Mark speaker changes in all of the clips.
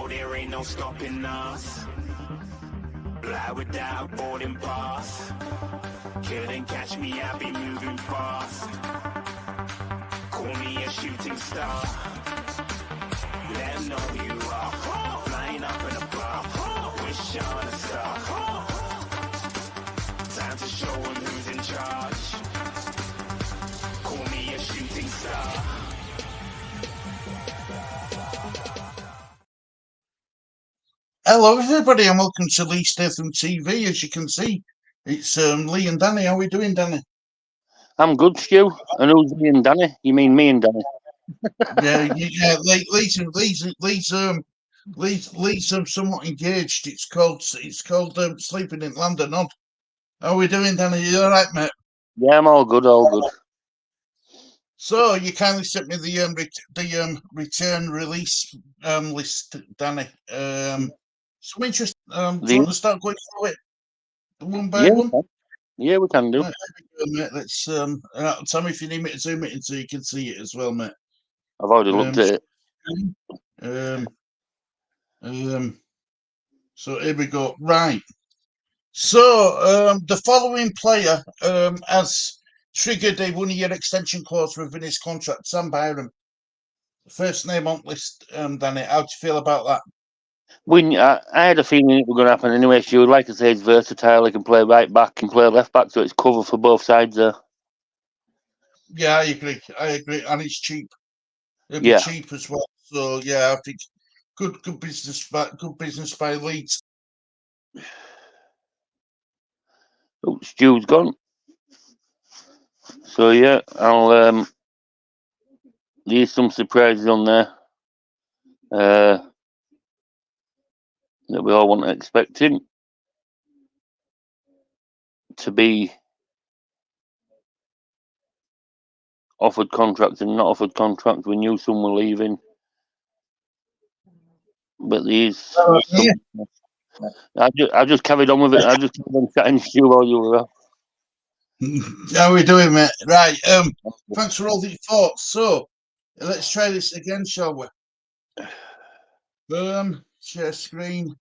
Speaker 1: know there ain't no stopping us. Fly without a boarding pass. Couldn't catch me, I'll be moving fast. Call me a shooting star. Let them know who you are. Flying up in a bar. Wish on a star. Time to show them who's in charge. Call me a shooting star.
Speaker 2: Hello everybody and welcome to Lee Statham TV. As you can see, it's Lee and Danny. How are we doing, Danny?
Speaker 3: I'm good, Stu. And who's me and Danny? You mean me and Danny?
Speaker 2: yeah. Lee's somewhat engaged. It's called Sleeping in London. On. How are we doing, Danny? You all right, mate?
Speaker 3: Yeah, I'm all good, all good.
Speaker 2: So you kindly sent me the return release list, Danny. Some interest. Do you want to start going through it one by one?
Speaker 3: Yeah, we can do.
Speaker 2: Right, mate. Let's tell me if you need me to zoom it in so you can see it as well, mate.
Speaker 3: I've already looked at
Speaker 2: it. So here we go. Right. So the following player has triggered a 1-year extension clause within his contract. Sam Byram, first name on list. Danny, how do you feel about that?
Speaker 3: I had a feeling it was going to happen anyway. Stu, like I say, he's versatile. He can play right back and play left back, so it's cover for both sides there.
Speaker 2: Yeah, I agree, and it's cheap. It'll be cheap as well. So yeah, I think good business by Leeds.
Speaker 3: Oh, Stu's gone. So yeah, I'll there's some surprises on there that we all want to expect him to be offered contracts and not offered contracts. We knew some were leaving, but these. I just carried on with it. I just carried on chatting to you while you were off.
Speaker 2: How are we doing, mate? Right. Thanks for all the thoughts. So let's try this again, shall we? Share screen.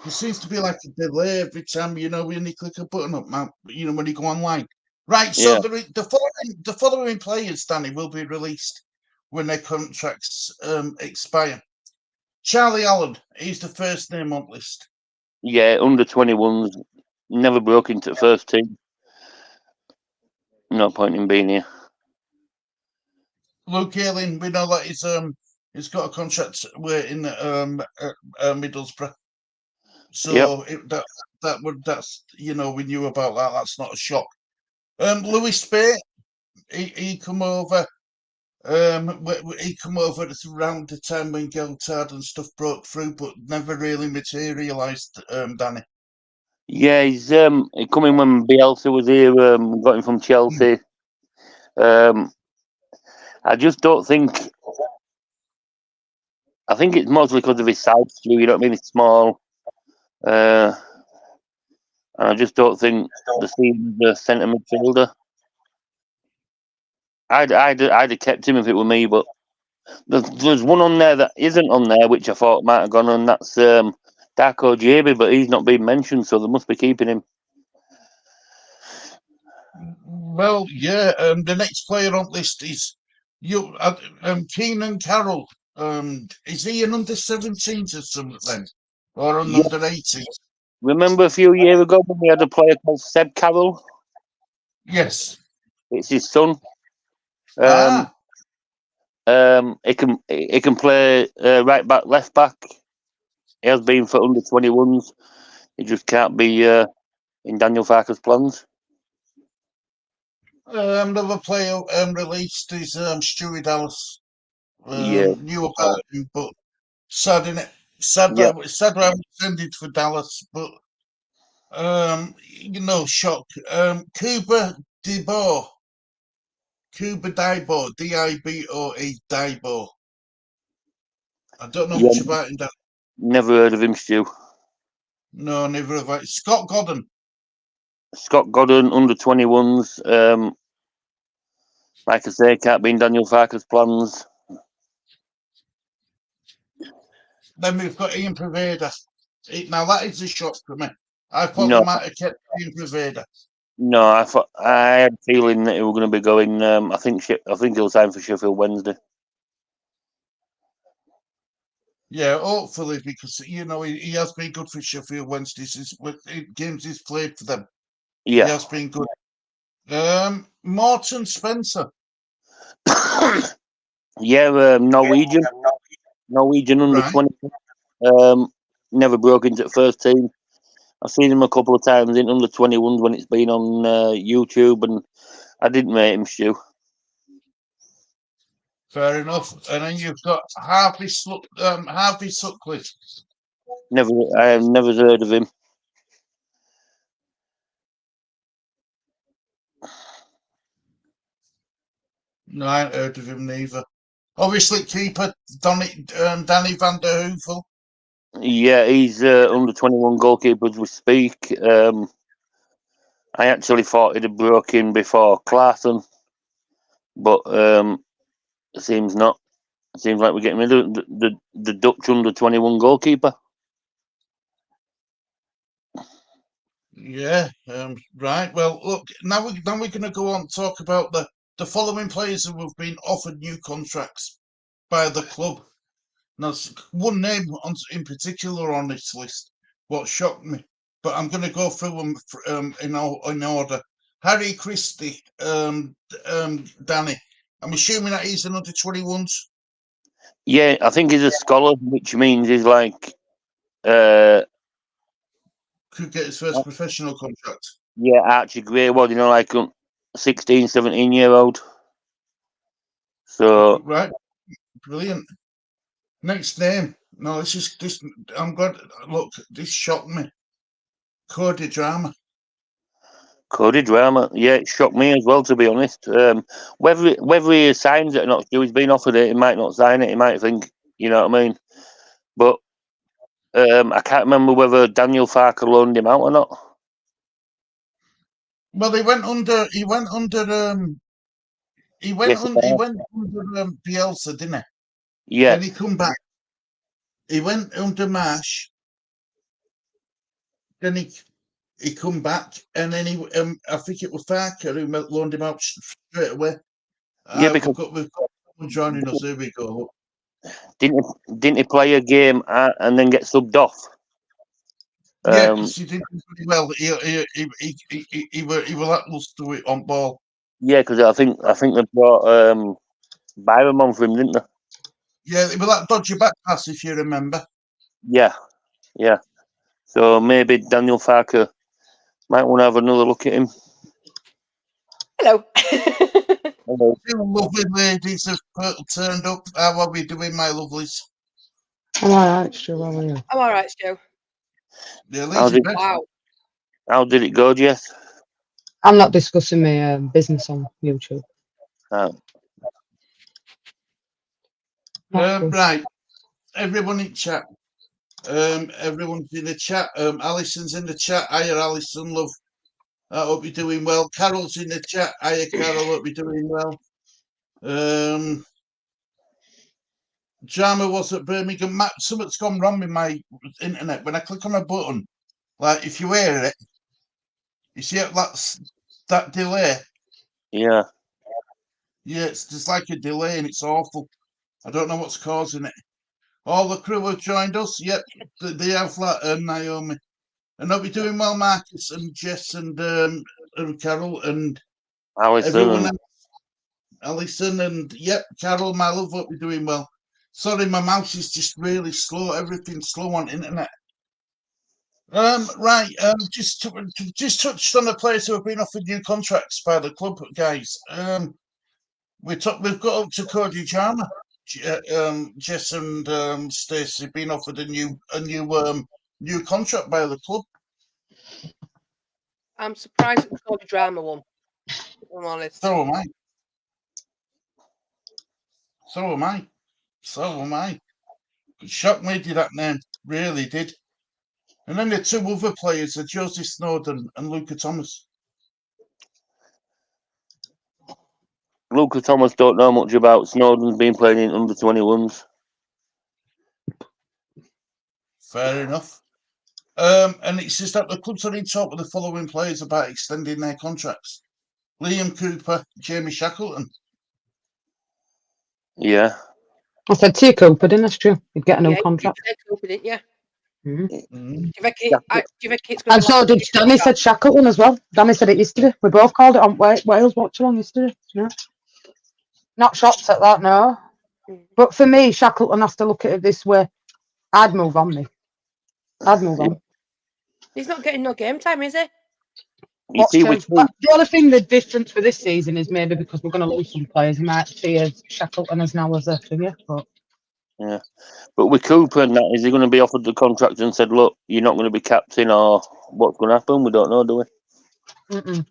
Speaker 2: There seems to be like a delay every time, when you click a button up, man, when you go online. Right, so the following players, Danny, will be released when their contracts expire. Charlie Allen, he's the first name on list.
Speaker 3: Yeah, under 21s, never broke into the first team. No point in being here.
Speaker 2: Luke Ayling, we know that he's got a contract in Middlesbrough. So that's we knew about that. That's not a shock. Lewis Spate, he come over. He come over around the time when Geltard and stuff broke through, but never really materialised. Danny.
Speaker 3: Yeah, he's he come in when Bielsa was here. Got him from Chelsea. I just don't think. I think it's mostly because of his size. You know what I mean? It's small. And I just don't think the centre midfielder. I'd have kept him if it were me, but there's one on there that isn't on there, which I thought might have gone on. That's Darko JB, but he's not being mentioned, so they must be keeping him.
Speaker 2: Well, yeah. The next player on list is Keenan Carroll. Is he an under 17s or something, or an under 18s?
Speaker 3: Remember a few years ago when we had a player called Seb Carroll?
Speaker 2: Yes,
Speaker 3: it's his son. He can play right back, left back. He has been for under 21s. He just can't be in Daniel Farke's plans.
Speaker 2: Another player released is Stewie Dallas. Knew about him, but sad in it. Sad I was intended for Dallas, but shock. Cuba Diboe, Diboe, Diboe. I don't know much about him.
Speaker 3: Never heard of him, Stu.
Speaker 2: No, never have I. Scott Godden,
Speaker 3: under 21s. Like I say, can't be in Daniel Farke's plans.
Speaker 2: Then we've got Ian Prevada. Now that is a shock for me. I thought
Speaker 3: No,
Speaker 2: they might have kept Ian Prevada.
Speaker 3: no, I had a feeling that he was going to be going. I think he'll sign for Sheffield Wednesday.
Speaker 2: Yeah, hopefully, because he has been good for Sheffield Wednesday with games he's played for them.
Speaker 3: Yeah.
Speaker 2: He has been good. Morton Spencer.
Speaker 3: Yeah, Norwegian under
Speaker 2: Right.
Speaker 3: 20. Never broke into the first team. I've seen him a couple of times in under 21s when it's been on YouTube, and I didn't rate him, Stu.
Speaker 2: Fair enough. And then you've got Harvey Sutcliffe.
Speaker 3: I have never heard of him.
Speaker 2: No, I ain't heard of him neither. Obviously, keeper Danny van der Heuvel.
Speaker 3: Yeah, he's under 21 goalkeeper as we speak. I actually thought he'd have broken before Clarkson, but it seems not. It seems like we're getting rid of the Dutch under 21 goalkeeper.
Speaker 2: Yeah. Right. Well, look. Now we're going to go on and talk about the following players who have been offered new contracts by the club. Now, one name in particular on this list, what shocked me, but I'm going to go through them in order. Harry Christie, Danny. I'm assuming that he's an under 21s.
Speaker 3: Yeah, I think he's a scholar, which means he's like, could
Speaker 2: get his first professional contract.
Speaker 3: Yeah, Archie Gray, like 16, 17-year-old. So
Speaker 2: right, brilliant. Next name. No, this. I'm glad. Look, this shocked me. Cody Drama.
Speaker 3: Cody Drama, yeah, it shocked me as well, to be honest. Whether he signs it or not, he's been offered it. He might not sign it. He might think, you know what I mean. But I can't remember whether Daniel Farker loaned him out or not.
Speaker 2: Well, he went under. He went under Bielsa, didn't he?
Speaker 3: Yeah.
Speaker 2: Then he come back. He went under Marsh. Then he come back, and then I think it was Farker who loaned him out straight away.
Speaker 3: Yeah, because
Speaker 2: we've got someone joining us. Here we go.
Speaker 3: Didn't he play a game and then get subbed off?
Speaker 2: Yeah, because he did pretty well. He were lacklustre to it on ball.
Speaker 3: Yeah, because I think they brought Byram on for him, didn't they?
Speaker 2: Yeah, it was that dodgy back pass, if you remember.
Speaker 3: Yeah. So maybe Daniel Farker might want to have another look at him.
Speaker 4: Hello.
Speaker 2: Hello. Two lovely ladies have turned up. How are we doing, my lovelies?
Speaker 5: I'm alright, Stu. How are you?
Speaker 4: I'm alright, Stu.
Speaker 2: Wow.
Speaker 3: How did it go, Jess?
Speaker 5: I'm not discussing my business on YouTube.
Speaker 3: Oh.
Speaker 2: Right. Everyone in chat. Everyone's in the chat. Alison's in the chat. Hiya, Alison, love. I hope you're doing well. Carol's in the chat. Hiya, Carol. Hope you're doing well. Jama was at Birmingham. Something's gone wrong with my internet. When I click on a button, like if you hear it, you see it, that delay.
Speaker 3: Yeah.
Speaker 2: Yeah, it's just like a delay, and it's awful. I don't know what's causing it. All the crew have joined us. Yep, they have that, Naomi. And hope you're doing well, Marcus and Jess and Carol and
Speaker 3: Alison.
Speaker 2: Everyone else. Alison and yep, Carol, my love, hope you're doing well. Sorry, my mouse is just really slow. Everything's slow on internet. Right. Just touched on the players who have been offered new contracts by the club, guys. We've got up to Cody Drama. Jess and Stacey have been offered a new contract by the club.
Speaker 4: I'm surprised it's called a drama one. If I'm honest.
Speaker 2: So am I. It shocked me, did that name? Really did. And then the two other players are Josie Snowden and Luca Thomas.
Speaker 3: Luca Thomas don't know much about Snowden's been playing in under 21s.
Speaker 2: Fair enough. And it says that the clubs are in talk with the following players about extending their contracts: Liam Cooper, Jamie Shackleton.
Speaker 3: Yeah.
Speaker 5: I said to you, Cooper, didn't I, Stu? You'd get a new
Speaker 4: Yeah,
Speaker 5: contract.
Speaker 4: you said Cooper, didn't you?
Speaker 5: Mhm.
Speaker 2: Mm.
Speaker 4: Do you reckon it's going
Speaker 5: And so did Danny said Shackleton as well. Danny said it yesterday. We both called it on Wales Watch Along yesterday. Yeah. Not shocked at that, no. But for me, Shackleton has to look at it this way. I'd move on, me. I'd move on.
Speaker 4: He's not getting no game time, is he?
Speaker 3: You see, we
Speaker 5: The only thing the difference for this season is maybe because we're going to lose some players. You might see as Shackleton as now as a finger, but
Speaker 3: yeah. But with Cooper and that, is he going to be offered the contract and said, look, you're not going to be captain, or what's going to happen? We don't know, do we?
Speaker 5: mm-mm.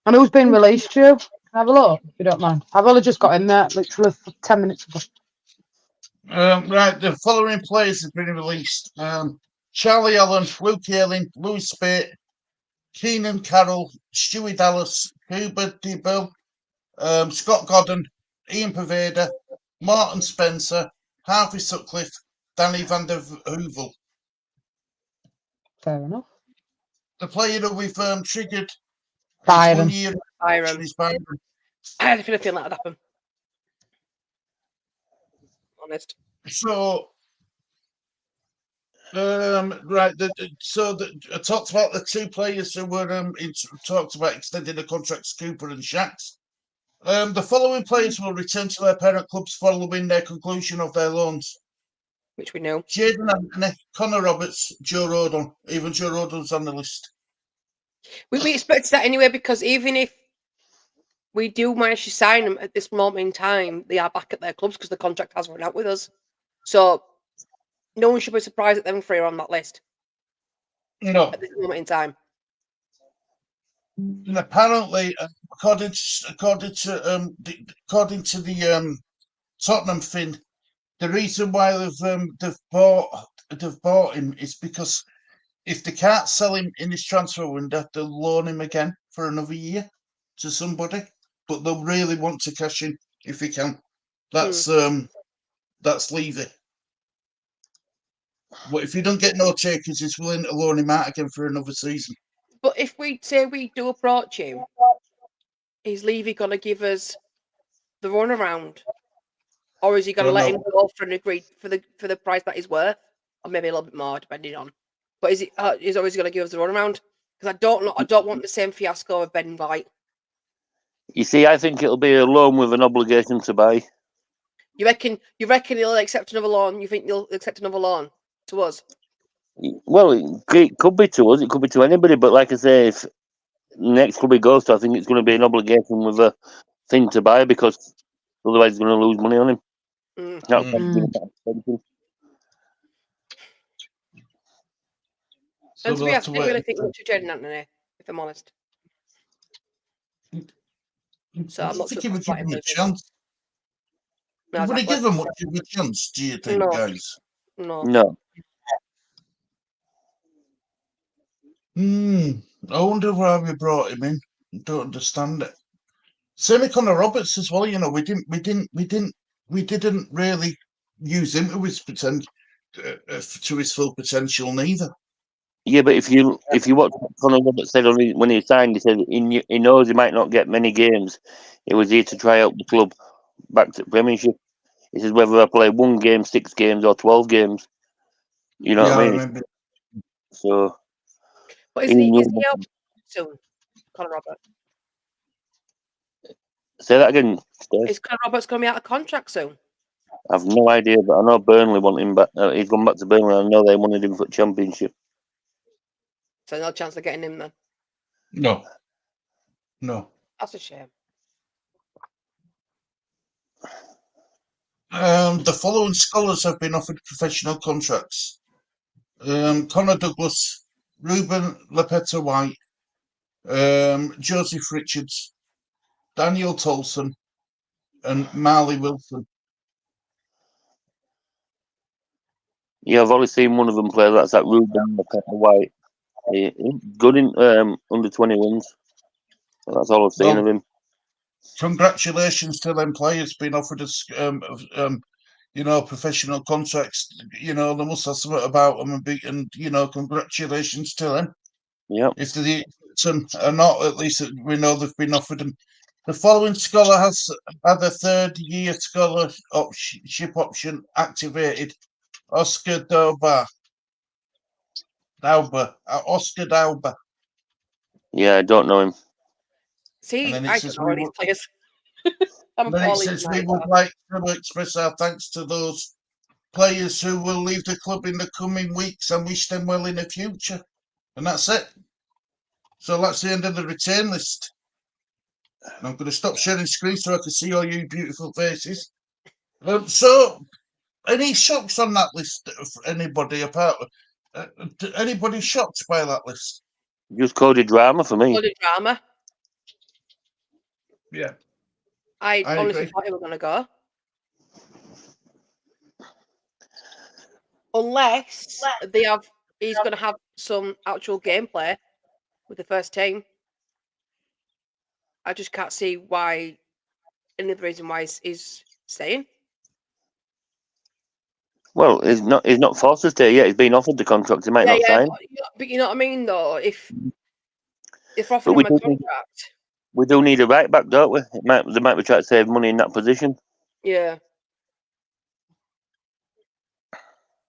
Speaker 5: And who's been released, Stu? Can I have a look, if you don't mind? I've only just got in there, literally 10 minutes ago.
Speaker 2: Right, the following players have been released: Charlie Allen, Luke Ayling, Louis Spate, Keenan Carroll, Stewie Dallas, Hubert Dibble, Scott Godden, Ian Pervader, Martin Spencer, Harvey Sutcliffe, Danny van der Heuvel.
Speaker 5: Fair enough.
Speaker 2: The player that we've triggered
Speaker 5: Byron.
Speaker 2: 1 year
Speaker 4: Byron.
Speaker 2: is Byron.
Speaker 4: I had a feeling that would happen. Honest.
Speaker 2: So, right. I talked about the two players who were talked about extending the contracts, Cooper and Shacks. The following players will return to their parent clubs following their conclusion of their loans:
Speaker 4: Which we know.
Speaker 2: Jaden Anthony, Connor Roberts, Joe Rodon. Even Joe Rodon's on the list.
Speaker 4: We expected that anyway, because even if we do manage to sign them at this moment in time, they are back at their clubs because the contract has run out with us. So no one should be surprised that them three are on that list
Speaker 2: No,
Speaker 4: at this moment in time.
Speaker 2: and apparently, according to the Tottenham Fin, the reason why they've bought him is because if they can't sell him in this transfer window, they'll loan him again for another year to somebody. But they'll really want to cash in if they can. That's Levy. But if you don't get no takers, he's willing to loan him out again for another season.
Speaker 4: But if we say we do approach him, is Levy going to give us the runaround, or is he going to let him go for an agreed for the price that he's worth, or maybe a little bit more, depending on? But is he? He's always going to give us the runaround? Because I don't know. I don't want the same fiasco of Ben White.
Speaker 3: You see, I think it'll be a loan with an obligation to buy.
Speaker 4: You reckon he'll accept another loan? You think he'll accept another loan to us?
Speaker 3: Well, it could be to us, it could be to anybody, but like I say, if next club he goes to, I think it's going to be an obligation with a thing to buy, because otherwise he's going to lose money on him.
Speaker 4: And to be honest, I didn't really think much of Jaden Anthony, if I'm honest. So I'm not sure.
Speaker 2: He would give him a chance.
Speaker 4: No,
Speaker 2: would he give him much of a chance, do you think, guys?
Speaker 4: No.
Speaker 2: I wonder why we brought him in. I don't understand it. Same with Connor Roberts as well. You know, we didn't really use him to his full potential neither.
Speaker 3: Yeah, but if you watch what Connor Roberts said when he signed, he said he knows he might not get many games. He was here to try out the club back to Premiership. He says whether I play 1 game, 6 games, or 12 games. You know what I mean?
Speaker 2: Remember.
Speaker 3: So.
Speaker 4: But is he out soon, Connor Roberts?
Speaker 3: Say that again, Steve.
Speaker 4: Is Connor Roberts going to be out of contract soon?
Speaker 3: I've no idea, but I know Burnley want him back. He's gone back to Burnley. I know they wanted him for Championship.
Speaker 4: So no chance of getting him then?
Speaker 2: No.
Speaker 4: That's a shame.
Speaker 2: The following scholars have been offered professional contracts: Connor Douglas, Ruben Lepeta-White, Joseph Richards, Daniel Tolson, and Marley Wilson.
Speaker 3: Yeah, I've only seen one of them play. That's that Ruben Lepeta-White. He's good in under 21s. That's all I've seen of him.
Speaker 2: Congratulations to them players being offered professional contracts. They must have something about them and congratulations to them.
Speaker 3: Yeah.
Speaker 2: If they are not, at least we know they've been offered them. The following scholar has had a third-year scholarship option activated. Oscar Dauber. Oscar Dauber.
Speaker 3: Yeah, I don't know him.
Speaker 4: See,
Speaker 2: And then
Speaker 4: I don't know all these players.
Speaker 2: Then it says we would like to express our thanks to those players who will leave the club in the coming weeks and wish them well in the future. And that's it. So that's the end of the return list. And I'm going to stop sharing screen so I can see all you beautiful faces. So, any shocks on that list? Anybody apart? Anybody shocked by that list?
Speaker 3: Just coded drama for me.
Speaker 4: Coded drama.
Speaker 2: Yeah.
Speaker 4: I honestly
Speaker 2: agree.
Speaker 4: thought he was going to go. Unless he's going to have some actual gameplay with the first team. I just can't see why. Any of the reason why he's staying.
Speaker 3: Well, he's not forced to stay yet. He's been offered the contract. He might not sign.
Speaker 4: But you know what I mean, though. If offering him a contract,
Speaker 3: we do need a right back, don't we? They might be trying to save money in that position.
Speaker 4: Yeah.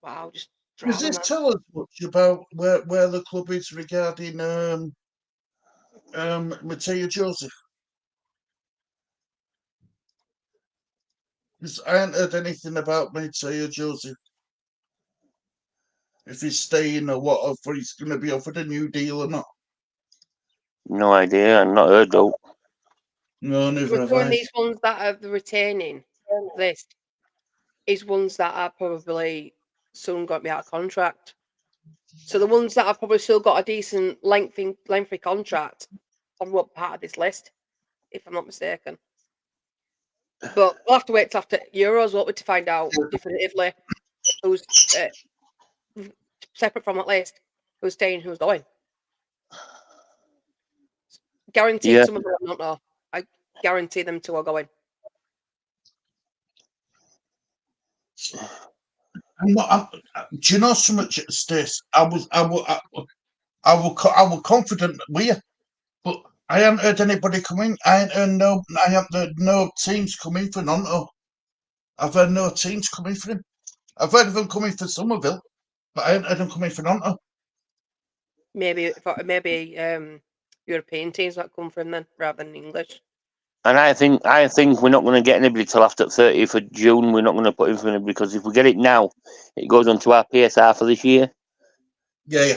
Speaker 4: Wow, just drama.
Speaker 2: Does this tell us much about where the club is regarding Mateo Joseph? Because I haven't heard anything about Mateo Joseph. If he's staying or what, or if he's going to be offered a new deal or not.
Speaker 3: No idea. I've not heard though.
Speaker 2: No, never have
Speaker 4: One
Speaker 2: I.
Speaker 4: of these ones that are the retaining list is ones that are probably soon going to be out of contract. So the ones that have probably still got a decent lengthy contract are what part of this list, if I'm not mistaken. But we'll have to wait till after Euros, won't we, to find out definitively who's separate from that list, who's staying, who's going. Guaranteed some of them I don't know. I guarantee them two are going.
Speaker 2: Do you know so much, Stace? I was confident we, but I haven't heard anybody coming. I haven't heard no teams coming for Nonto. I've heard no teams coming for him. I've heard of them coming for Somerville, but I haven't heard them coming for Nonto.
Speaker 4: Maybe European teams might come for him then, rather than English.
Speaker 3: And I think we're not going to get anybody till after 30th of June. We're not going to put in for anybody because if we get it now, it goes onto our PSR for this year.
Speaker 2: Yeah.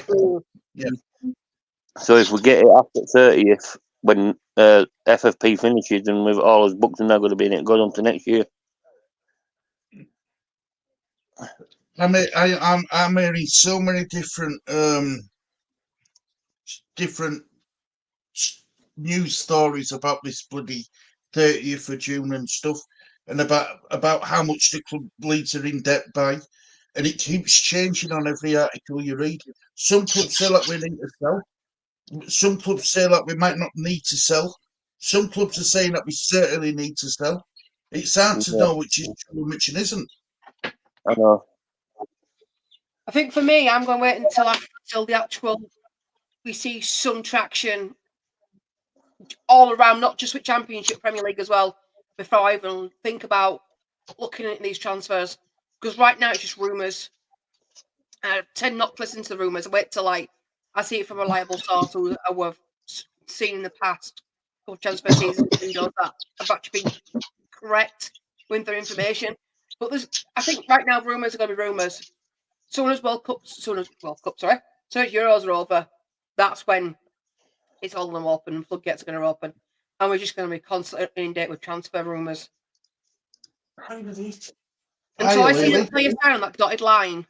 Speaker 3: So if we get it after 30th, when FFP finishes and with all his books are now going to be in it, goes on to next year.
Speaker 2: I'm hearing so many different news stories about this bloody 30th of June and stuff, and about how much the club Leeds are in debt by, and it keeps changing on every article you read. Some clubs say like we need to sell. Some clubs say like we might not need to sell. Some clubs are saying that we certainly need to sell. It's hard to know which is true and which isn't.
Speaker 3: I know.
Speaker 4: I think for me, I'm going to wait until the actual we see some traction all around, not just with Championship, Premier League as well, before I even think about looking at these transfers. Because right now it's just rumours. I tend not to listen to the rumours. I wait till I see it from a reliable source who I've seen in the past couple transfer seasons windows that have actually been correct with their information. But I think right now rumours are going to be rumours. Soon as Euros are over, that's when it's all going to open, floodgates are going to open, and we're just going to be constantly inundated with transfer rumours. Until I see the players down on that dotted line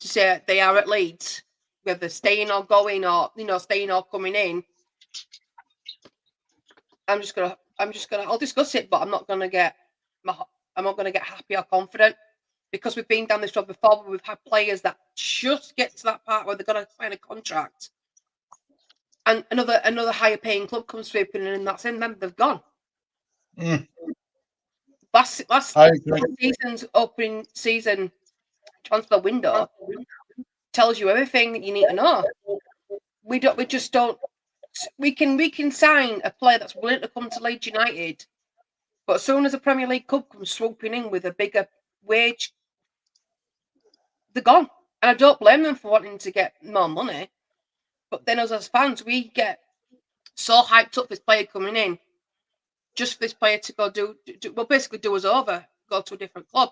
Speaker 4: to say they are at Leeds, whether staying or going or staying or coming in, I'll discuss it, but I'm not gonna get happy or confident because we've been down this road before. But we've had players that just get to that part where they're gonna sign a contract, and another higher paying club comes sweeping in, and that's in. Then they've gone. last
Speaker 2: I agree.
Speaker 4: season's opening season transfer window tells you everything that you need to know. We just don't. We can sign a player that's willing to come to Leeds United, but as soon as a Premier League club comes swooping in with a bigger wage, they're gone. And I don't blame them for wanting to get more money. But then us as fans, we get so hyped up this player coming in, just for this player to go well, basically do us over, go to a different club.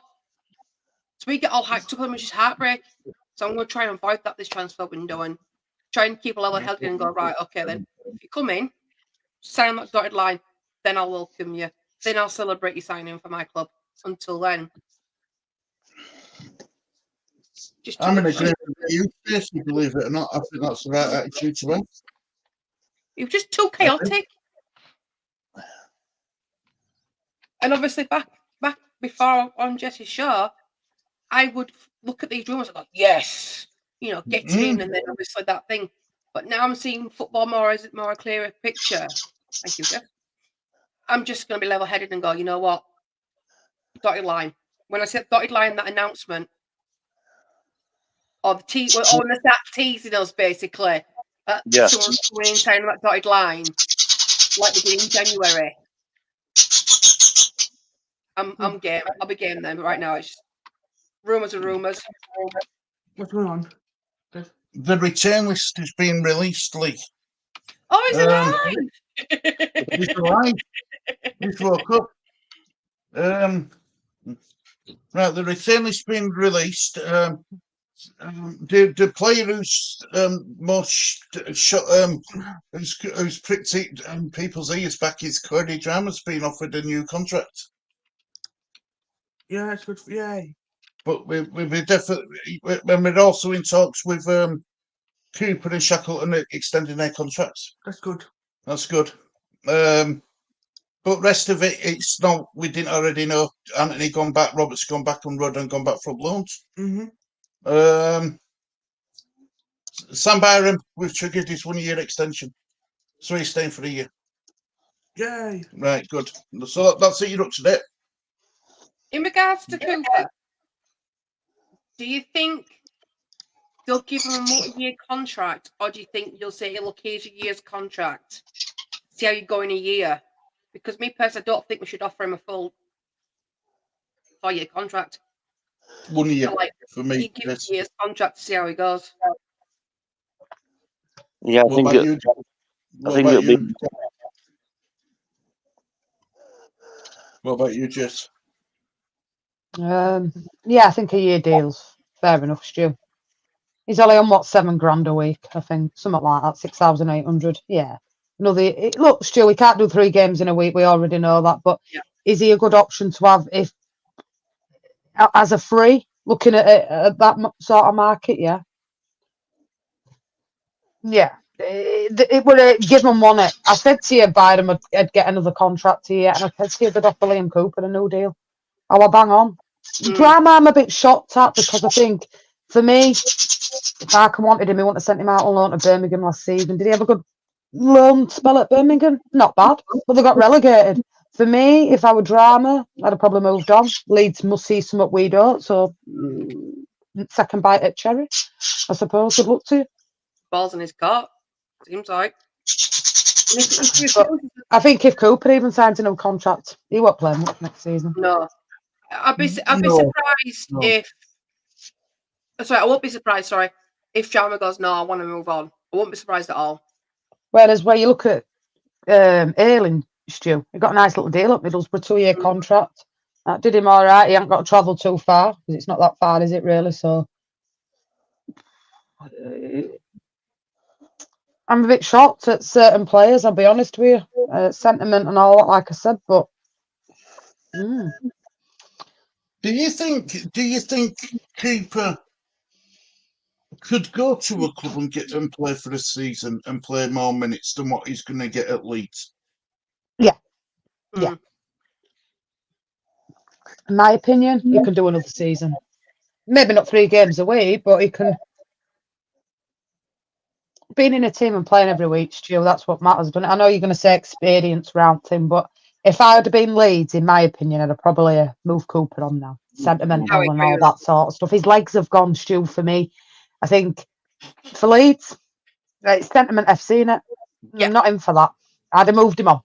Speaker 4: So we get all hyped up and it's just heartbreak. So I'm going to try and avoid that this transfer window and try and keep a level headed and go, right, okay, then if you come in, sign that dotted line, then I'll welcome you. Then I'll celebrate you signing for my club. Until then, just
Speaker 2: I'm in agreement with you, Stacey, believe it or not. I think that's the right attitude to have.
Speaker 4: it was just too chaotic. And obviously, back before on Jesse's show, I would look at these rumours and go, yes, get in, and then obviously that thing. But now I'm seeing football more as a clearer picture. Thank you, Jeff. I'm just going to be level-headed and go, you know what? Dotted line. When I said dotted line, that announcement, or when they start teasing us, basically, someone's coming in signing that dotted line, like they did in January. I'm game. I'll be game then. But right now, it's just rumours are rumours.
Speaker 5: What's going on?
Speaker 2: The return list has been released, Lee.
Speaker 4: Oh, is it alive?
Speaker 2: It's alive. It's woke up. Right, the return list has been released. The player who's who's pricked people's ears back is Cody Drama's been offered a new contract.
Speaker 6: Yeah, it's good. Yeah,
Speaker 2: but we're definitely, and we're also in talks with Cooper and Shackleton extending their contracts.
Speaker 6: that's good.
Speaker 2: That's good. But rest of it, it's not. We didn't already know. Anthony gone back, Robert's gone back, and Rodden gone back from loans. Sam Byram, we've triggered his 1 year extension, so he's staying for a year.
Speaker 6: Yay!
Speaker 2: Right, good. So that's it. You're up to date.
Speaker 4: In regards to Cooper, do you think they'll give him a multi-year contract, or do you think you'll say, look, here's a year's contract, see how you go in a year? Because me personally, I don't think we should offer him a full 4-year contract.
Speaker 2: 1 year for me.
Speaker 4: He gives a year's contract to see how he goes.
Speaker 3: Yeah, I think it'll be.
Speaker 2: What about you, Jess?
Speaker 5: Yeah, I think a year deal's fair enough, Stu. He's only on what, $7,000 a week, I think, something like that, 6,800. Yeah. Look, Stu, we can't do 3 games in a week. We already know that, but is he a good option to have if as a free? Looking at that sort of market, yeah. Yeah. It would give him one. I said to you, Biden, I'd get another contract here, and I said to you, they'd offer Liam Cooper a new deal. Oh, I bang on. Drama, I'm a bit shocked at, because I think, for me, if Arkham wanted him, he wouldn't have sent him out on loan to Birmingham last season. Did he have a good loan spell at Birmingham? Not bad, but they got relegated. For me, if I were Drama, I'd have probably moved on. Leeds must see something we don't, so second bite at cherry, I suppose. Good luck to you.
Speaker 4: Balls in his court, seems like.
Speaker 5: I think if Cooper even signs a new contract, he won't play much next season.
Speaker 4: No. I'd be surprised if. Sorry, I won't be surprised. If Drama goes, no, I want to move on. I won't be surprised at all.
Speaker 5: Whereas where you look at Ayling, Stu, he got a nice little deal at Middlesbrough, 2-year contract. That did him all right. He hasn't got to travel too far, because it's not that far, is it really? So I'm a bit shocked at certain players, I'll be honest with you. Sentiment and all that, like I said, but
Speaker 2: Do you think Cooper could go to a club and play for a season and play more minutes than what he's going to get at Leeds?
Speaker 5: Yeah. In my opinion, he can do another season. Maybe not 3 games a week, but he can. Being in a team and playing every week, Stu, that's what matters, doesn't it? I know you're going to say experience round him, but If I had been Leeds, in my opinion, I'd have probably moved Cooper on now. Sentimental
Speaker 4: I
Speaker 5: and
Speaker 4: agree
Speaker 5: all
Speaker 4: with
Speaker 5: that sort of stuff. His legs have gone, Stu, for me. I think for Leeds, it's sentiment FC, innit?
Speaker 4: Yeah.
Speaker 5: I'm not in for that. I'd have moved him on.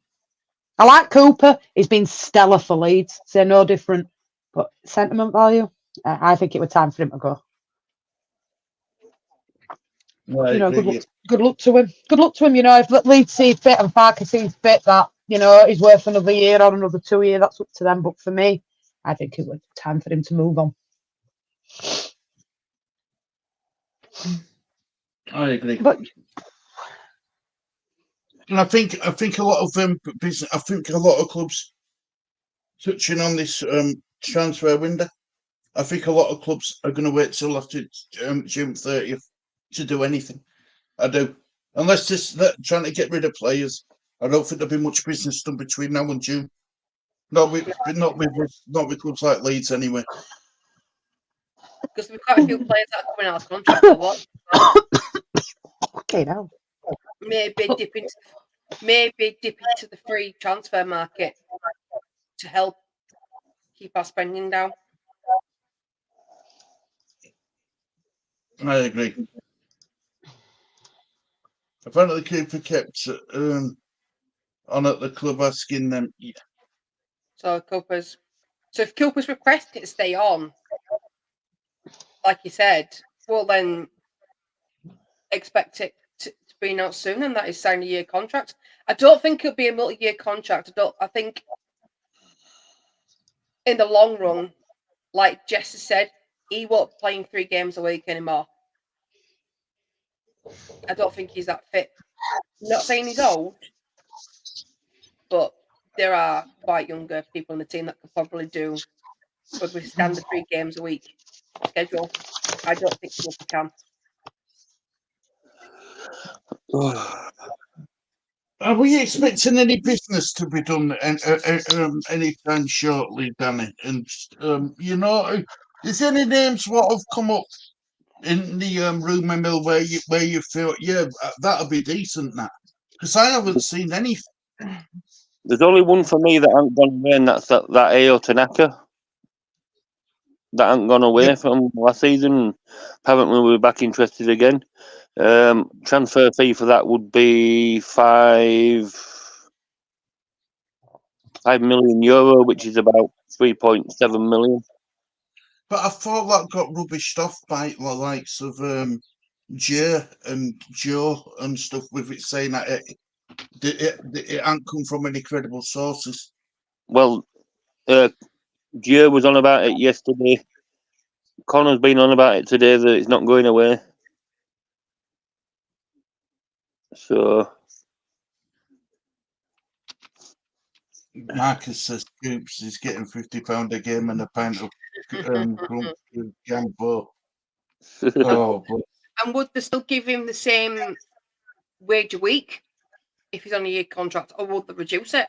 Speaker 5: I like Cooper. He's been stellar for Leeds, so no different. But sentiment value, I think it was time for him to go.
Speaker 2: Right,
Speaker 5: You know, good luck to him. Good luck to him. You know, if Leeds see fit and Parker sees fit that, you know, he's worth another year or another 2 years, that's up to them. But for me, I think it was time for him to move on.
Speaker 2: I agree.
Speaker 5: But
Speaker 2: And I think a lot of business. I think a lot of clubs touching on this transfer window. I think a lot of clubs are going to wait till after June 30th to do anything. I do, unless they're trying to get rid of players. I don't think there'll be much business done between now and June. Not with clubs like Leeds anyway.
Speaker 4: Because we've got a few players that are coming out of contract for what?
Speaker 5: okay, now
Speaker 4: Maybe dip into the free transfer market to help keep our spending down.
Speaker 2: I agree. Apparently, Cooper kept on at the club asking them. Yeah.
Speaker 4: So if Cooper's requesting to stay on, like you said, well then expect it to be announced soon, and that is sign a year contract. I don't think it'll be a multi-year contract. I think in the long run, like Jess has said, he won't be playing 3 games a week anymore. I don't think he's that fit. I'm not saying he's old, but there are quite younger people in the team that could probably withstand the 3 games a week schedule. I don't think Cooper can.
Speaker 2: Are we expecting any business to be done anytime shortly, Danny? And you know, is there any names what have come up in the rumour mill where you feel that'll be decent, that? Because I haven't seen anything.
Speaker 3: There's only one for me that hasn't gone away, and that's that Ao Tanaka. That hasn't gone away from last season. Apparently, we're back interested again. Transfer fee for that would be €5 million, which is about 3.7 million.
Speaker 2: But I thought that got rubbished off by the likes of Jay and Joe and stuff, with it saying that it hadn't come from any credible sources.
Speaker 3: Well, Joe was on about it yesterday. Connor's been on about it today that it's not going away. So
Speaker 2: Marcus says Scoops is getting £50 a game and a pint of Gambo. Oh, but
Speaker 4: And would they still give him the same wage a week if he's on a year contract, or would they reduce it?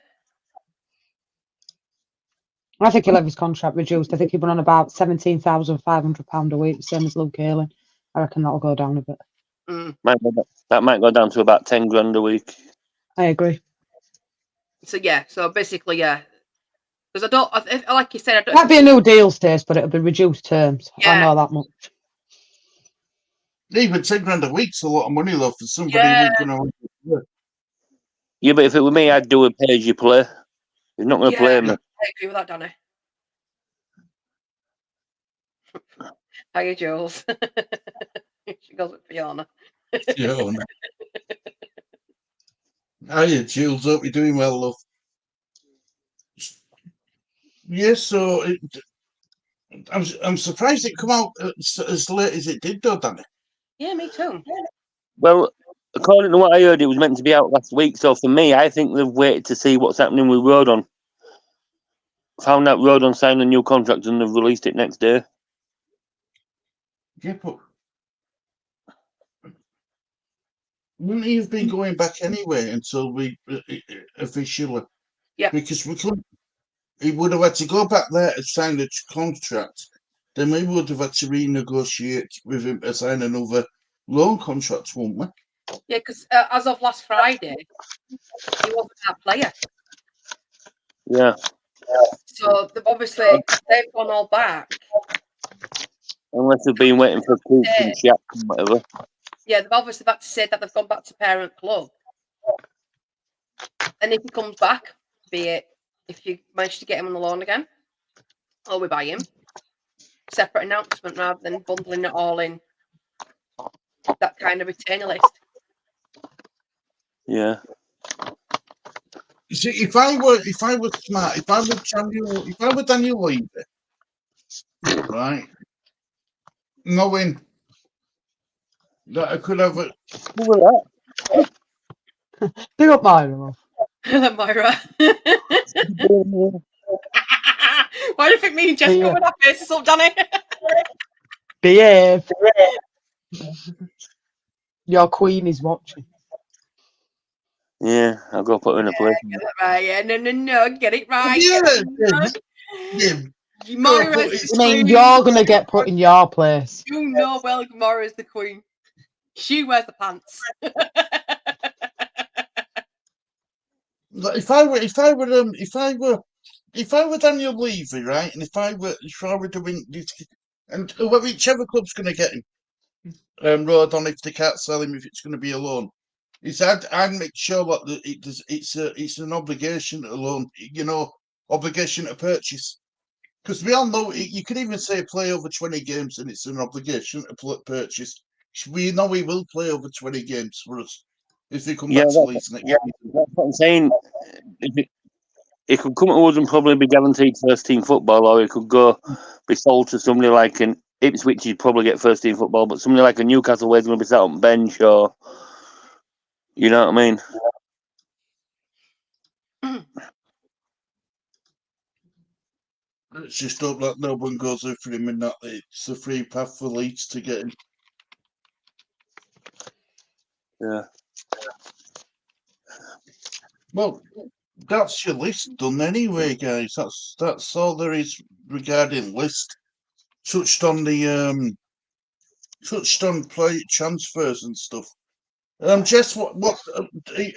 Speaker 5: I think he'll have his contract reduced. I think he went on about £17,500 a week, same as Luke Ayling. I reckon that'll go down a bit.
Speaker 3: that might go down to about 10 grand a week.
Speaker 5: I agree.
Speaker 4: So basically, because I don't, like you said, I don't.
Speaker 5: Might be a new deal, Stace, but it'll be reduced terms.
Speaker 4: Yeah.
Speaker 5: I know that much.
Speaker 2: even 10 grand a week's a lot of money, though, for somebody who's going to.
Speaker 3: Yeah, but if it were me, I'd do a pay as you play. He's not going to play me.
Speaker 4: I agree with that, Danny. Hiya, Jules. She goes with Fiona.
Speaker 2: Fiona. Hiya, Jules. Hope you're doing well, love. Yes, so I'm surprised it come out as late as it did, though, Danny.
Speaker 4: Yeah, me too.
Speaker 3: Well, according to what I heard, it was meant to be out last week. So for me, I think they've waited to see what's happening with Rodon. Found out Rodon signed a new contract and they've released it next day.
Speaker 2: Yeah, but wouldn't he have been going back anyway until we officially?
Speaker 4: Yeah.
Speaker 2: Because he would have had to go back there and sign a contract. Then we would have had to renegotiate with him to sign another loan contract, wouldn't we?
Speaker 4: Yeah, because as of last Friday, he wasn't that player.
Speaker 3: Yeah.
Speaker 4: So obviously they've gone all back.
Speaker 3: Unless they've been waiting for Coops and Shaq and whatever.
Speaker 4: Yeah, they've obviously had to say that they've gone back to parent club. And if he comes back, be it if you manage to get him on the loan again, or we buy him, separate announcement rather than bundling it all in that kind of retainer list.
Speaker 3: Yeah.
Speaker 2: You see, if I were smart, if I were Daniel Levy, right, knowing that I could have a
Speaker 3: Who was
Speaker 5: Big up Myra.
Speaker 4: Myra.
Speaker 3: that?
Speaker 4: Why do you think me and Jessica
Speaker 5: Yeah.
Speaker 4: would have faces up, Danny?
Speaker 5: Behave. Your queen is watching.
Speaker 3: Yeah, I'll go put her in a place.
Speaker 4: Get it right, yeah. No, get it right.
Speaker 2: yeah,
Speaker 4: Get
Speaker 2: yeah.
Speaker 4: Moira
Speaker 2: No,
Speaker 4: is
Speaker 2: but
Speaker 4: the
Speaker 5: I mean,
Speaker 4: queen.
Speaker 5: you're gonna get put in your place.
Speaker 4: You know well Moira is the queen. She wears the pants.
Speaker 2: Like, if I were Daniel Levy, right, and if I were doing this, and whichever club's going to get him, road on if they can't sell him, if it's going to be a loan, I'd make sure that it's an obligation to loan, obligation to purchase. Because we all know you can even say play over 20 games and it's an obligation to purchase. We know he will play over 20 games for us if they come back to Leeds next year.
Speaker 3: That's what I'm saying. It could come to us and probably be guaranteed first team football, or it could go be sold to somebody like an Ipswich, you'd probably get first team football, but somebody like a Newcastle where he's going to be sat on bench, or you know what I mean?
Speaker 2: Let's just hope that no one goes over him and that it's a free path for Leeds to get him.
Speaker 3: Yeah.
Speaker 2: Well, that's your list done anyway, guys. That's all there is regarding list. Touched on play transfers and stuff. Jess, what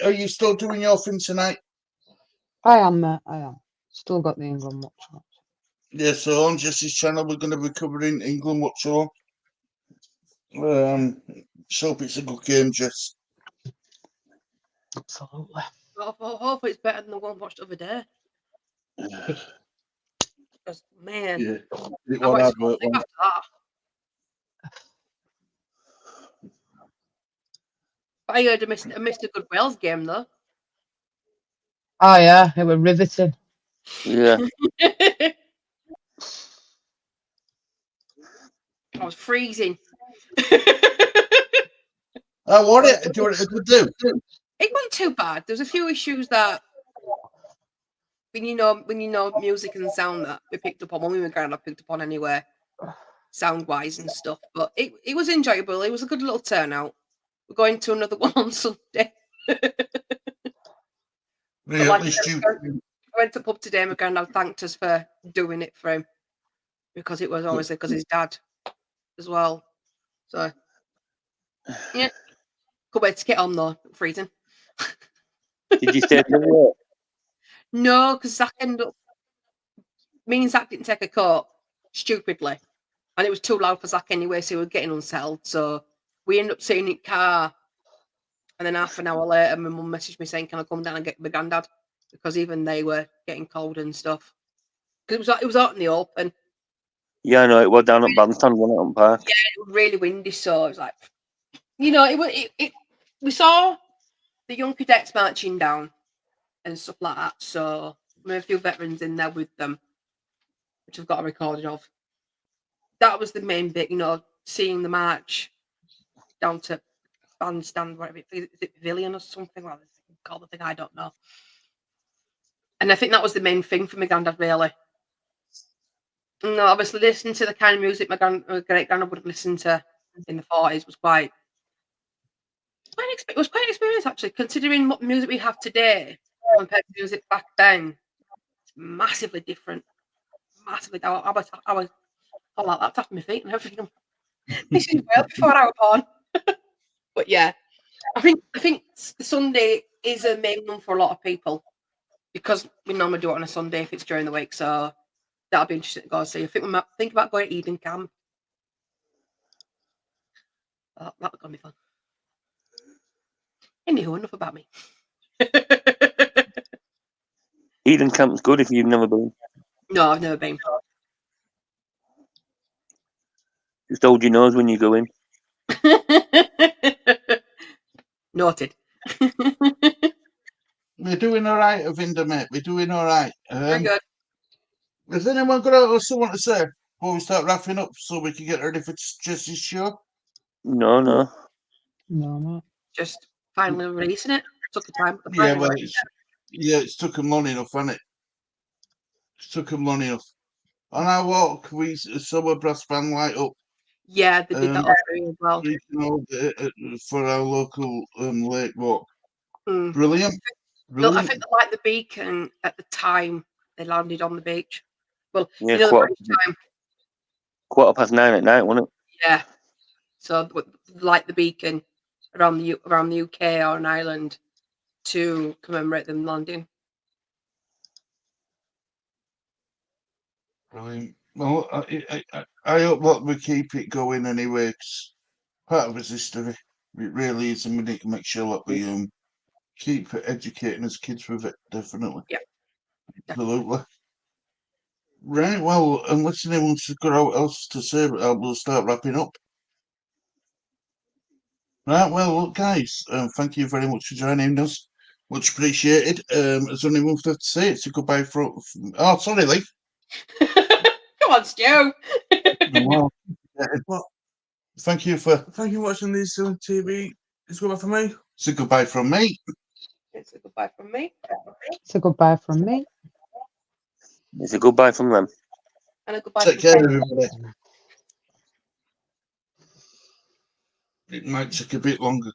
Speaker 2: are you still doing your thing tonight?
Speaker 5: I am, mate. I am. Still got the England watch on.
Speaker 2: Yeah, so on Jess's channel we're going to be covering England Watch On. So hope it's a good game, Jess.
Speaker 5: Absolutely.
Speaker 4: Hopefully it's better than the one watched the other day. Because, man,
Speaker 2: Yeah, it
Speaker 4: I
Speaker 2: was
Speaker 4: watched
Speaker 2: hard
Speaker 4: the whole
Speaker 2: work.
Speaker 4: thing
Speaker 2: Wasn't
Speaker 4: after that. But I heard I missed a good Wales game, though.
Speaker 5: Oh, yeah. It was riveting.
Speaker 3: Yeah.
Speaker 4: I was freezing.
Speaker 2: Oh, what it? Do what it could do?
Speaker 4: It wasn't too bad. There's a few issues that when you know music and sound that we picked up on when we were growing up, picked up on anywhere, sound wise and stuff. But it was enjoyable. It was a good little turnout. We're going to another one on Sunday.
Speaker 2: Yeah,
Speaker 4: like
Speaker 2: at least you.
Speaker 4: I went to pub today and my granddad thanked us for doing it for him because it was obviously because his dad as well. So yeah, could wait to get on though. Freezing.
Speaker 3: Did you stay till late?
Speaker 4: No, because Zach ended up. Me and Zach didn't take a coat stupidly, and it was too loud for Zach anyway, so we were getting unsettled. So we ended up sitting in the car, and then half an hour later, my mum messaged me saying, "Can I come down and get my granddad?" Because even they were getting cold and stuff. Because it was out in the open.
Speaker 3: Yeah, I know it was down at Bandstand, wasn't it, on Park?
Speaker 4: Yeah, it was really windy, so it was like, we saw the young cadets marching down and stuff like that. So we had a few veterans in there with them, which I've got a recording of. That was the main bit, seeing the march down to Bandstand, whatever is it Pavilion or something like that? Called the thing, I don't know. And I think that was the main thing for my granddad, really. No, obviously listening to the kind of music my great granddad would have listened to in the 40s was quite an experience actually, considering what music we have today compared to music back then. It's massively different. Massively. I was like that, tapping my feet and everything. This is well before I was born. But yeah, I think the Sunday is a main one for a lot of people. because we normally do it on a Sunday if it's during the week, so that'll be interesting to go see. I think we might think about going to Eden Camp. Oh, that's gonna be fun. Anywho, enough about me.
Speaker 3: Eden Camp's good if you've never been.
Speaker 4: No, I've never been.
Speaker 3: Just hold your nose when you go in.
Speaker 4: Noted.
Speaker 2: We're doing all right, Avinda, mate. We're doing all right.
Speaker 4: Very good.
Speaker 2: Has anyone got else want to say before we start wrapping up so we can get ready for Jesse's show?
Speaker 3: No.
Speaker 5: No.
Speaker 4: Just finally releasing it. Took the time.
Speaker 2: Yeah, well, it's took them long enough, hasn't it? It's took them long enough. On our walk, we saw a brass band light up.
Speaker 4: Yeah, they did that as well.
Speaker 2: For our local lake walk.
Speaker 4: Mm.
Speaker 2: Brilliant.
Speaker 4: No, I think they liked the beacon at the time they landed on the beach. Well,
Speaker 3: Yeah,
Speaker 4: the British time.
Speaker 3: 9:15 at night, wasn't it?
Speaker 4: Yeah. So like the beacon around the UK or an island to commemorate them landing.
Speaker 2: Brilliant. Well, I hope that we keep it going anyway. 'Cause part of it's history. It really is, and we need to make sure that we keep educating as kids with it. Definitely.
Speaker 4: Yeah.
Speaker 2: Absolutely. Right. Well, unless anyone's got else to say, we'll start wrapping up. Right. Well, look, guys. Thank you very much for joining us. Much appreciated. Has anyone left to say? It's a goodbye from. Oh, sorry, Lee.
Speaker 4: Come on, Stu.
Speaker 2: Well,
Speaker 6: What?
Speaker 2: thank you for.
Speaker 6: Thank you for watching this on TV. It's goodbye for me.
Speaker 2: It's a goodbye from me.
Speaker 4: It's a goodbye from me.
Speaker 5: It's a goodbye from me.
Speaker 3: It's a goodbye from them.
Speaker 4: And a goodbye
Speaker 2: Take
Speaker 4: from
Speaker 2: care,
Speaker 4: Ken.
Speaker 2: everybody. It might take a bit longer.